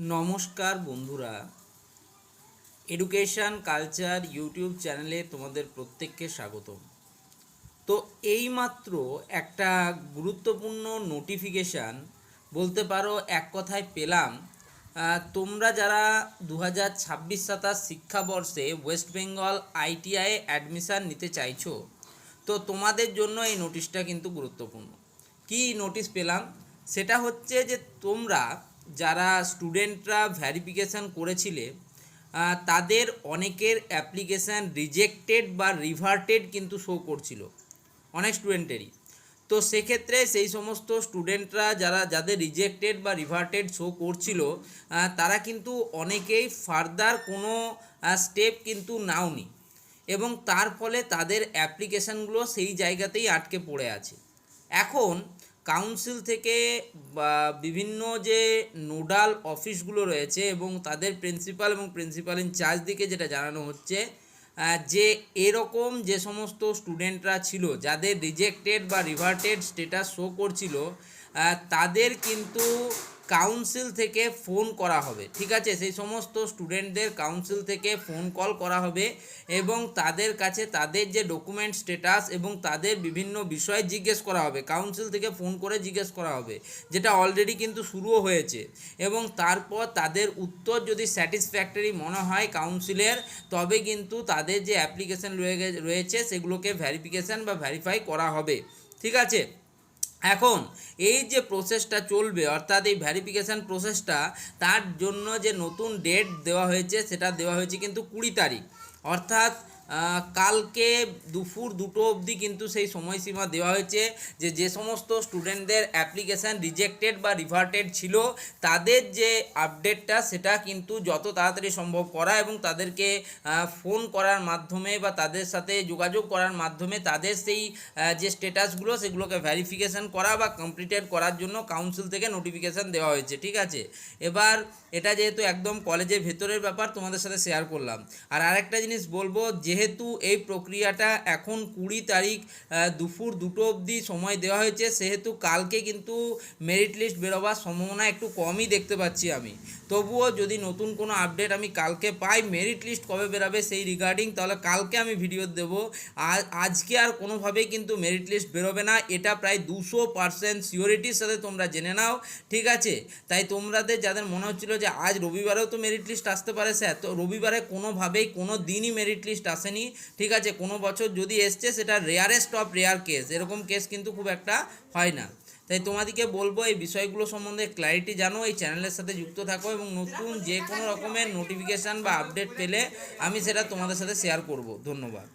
নমস্কার বন্ধুরা, education culture YouTube চ্যানেলে তোমাদের প্রত্যেককে স্বাগতম। তো এইমাত্র একটা গুরুত্বপূর্ণ নোটিফিকেশান বলতে পারো, এক কথায় পেলাম। তোমরা যারা 2026-27 শিক্ষাবর্ষে ওয়েস্ট বেঙ্গল আইটিআই অ্যাডমিশান নিতে চাইছো, তো তোমাদের জন্য এই নোটিশটা কিন্তু গুরুত্বপূর্ণ। কি নোটিশ পেলাম সেটা হচ্ছে যে তোমরা যারা স্টুডেন্টরা ভ্যারিফিকেশান করেছিলে, তাদের অনেকের অ্যাপ্লিকেশান রিজেক্টেড বা রিভার্টেড কিন্তু শো করছিল, অনেক স্টুডেন্টেরই। তো সেক্ষেত্রে সেই সমস্ত স্টুডেন্টরা যাদের রিজেক্টেড বা রিভার্টেড শো করছিল, তারা কিন্তু অনেকেই ফার্দার কোনো স্টেপ কিন্তু নাওনি, এবং তার ফলে তাদের অ্যাপ্লিকেশানগুলো সেই জায়গাতেই আটকে পড়ে আছে। এখন কাউন্সিল থেকে বা বিভিন্ন যে নোডাল অফিসগুলো রয়েছে এবং তাদের প্রিন্সিপাল এবং প্রিন্সিপাল ইনচার্জ দিকে যেটা জানানো হচ্ছে, যে এরকম যে সমস্ত স্টুডেন্টরা ছিল যাদের রিজেক্টেড বা রিভার্টেড স্ট্যাটাস শো করছিল, তাদের কিন্তু কাউন্সিল থেকে ফোন করা হবে। ঠিক আছে, সেই সমস্ত স্টুডেন্টদের কাউন্সিল থেকে ফোন কল করা হবে এবং তাদের কাছে তাদের যে ডকুমেন্ট স্ট্যাটাস এবং তাদের বিভিন্ন বিষয় জিজ্ঞেস করা হবে। কাউন্সিল থেকে ফোন করে জিজ্ঞেস করা হবে, যেটা অলরেডি কিন্তু শুরুও হয়েছে। এবং তারপর তাদের উত্তর যদি স্যাটিসফ্যাক্টরি মনে হয় কাউন্সিলের, তবে কিন্তু তাদের যে অ্যাপ্লিকেশান রয়েছে সেগুলোকে ভ্যারিফিকেশান বা ভ্যারিফাই করা হবে। ঠিক আছে, এখন এই যে প্রসেসটা চলবে, অর্থাৎ এই ভ্যারিফিকেশান প্রসেসটা, তার জন্য যে নতুন ডেট দেওয়া হয়েছে সেটা দেওয়া হয়েছে কিন্তু 20 তারিখ, অর্থাৎ কালকে দুপুর 2টো অবধি কিন্তু সেই সময়সীমা দেওয়া হয়েছে যে সমস্ত স্টুডেন্টদের অ্যাপ্লিকেশান রিজেক্টেড বা রিভার্টেড ছিল, তাদের যে আপডেটটা সেটা কিন্তু যত তাড়াতাড়ি সম্ভব করা এবং তাদেরকে ফোন করার মাধ্যমে বা তাদের সাথে যোগাযোগ করার মাধ্যমে তাদের সেই যে স্ট্যাটাসগুলো সেগুলোকে ভ্যারিফিকেশান করা বা কমপ্লিটেড করার জন্য কাউন্সিল থেকে নোটিফিকেশান দেওয়া হয়েছে। ঠিক আছে, এবার এটা যেহেতু একদম কলেজের ভেতরের ব্যাপার, তোমাদের সাথে শেয়ার করলাম। আর আরেকটা জিনিস বলবো, যেহেতু এই প্রক্রিয়াটা এখন 20 তারিখ দুপুর 2টো অবধি সময় দেওয়া হয়েছে, সেহেতু কালকে কিন্তু মেরিট লিস্ট বেরোবার সম্ভাবনা একটু কমই দেখতে পাচ্ছি আমি। তবুও যদি নতুন কোনো আপডেট আমি কালকে পাই, মেরিট লিস্ট কবে বেরোবে সেই রিগার্ডিং, তাহলে কালকে আমি ভিডিও দেবো। আর আজকে আর কোনোভাবেই কিন্তু মেরিট লিস্ট বেরোবে না, এটা প্রায় 200% সিওরিটির সাথে তোমরা জেনে নাও। ঠিক আছে, তাই তোমাদের যাদের মনে হচ্ছিলো যে আজ রবিবারেও তো মেরিট লিস্ট আসতে পারে স্যার, তো রবিবারে কোনোভাবেই কোনো দিনই মেরিট লিস্ট আসেনি। ঠিক আছে, কোনো বছর যদি এসছে সেটা রেয়ারেস্ট অফ রেয়ার কেস, এরকম কেস কিন্তু খুব একটা হয় না। তাই তোমাদেরকে বলবো এই বিষয়গুলো সম্বন্ধে ক্ল্যারিটি জানো, এই চ্যানেলের সাথে যুক্ত থাকো এবং নতুন যে কোনো রকমের নোটিফিকেশান বা আপডেট পেলে আমি সেটা তোমাদের সাথে শেয়ার করব। ধন্যবাদ।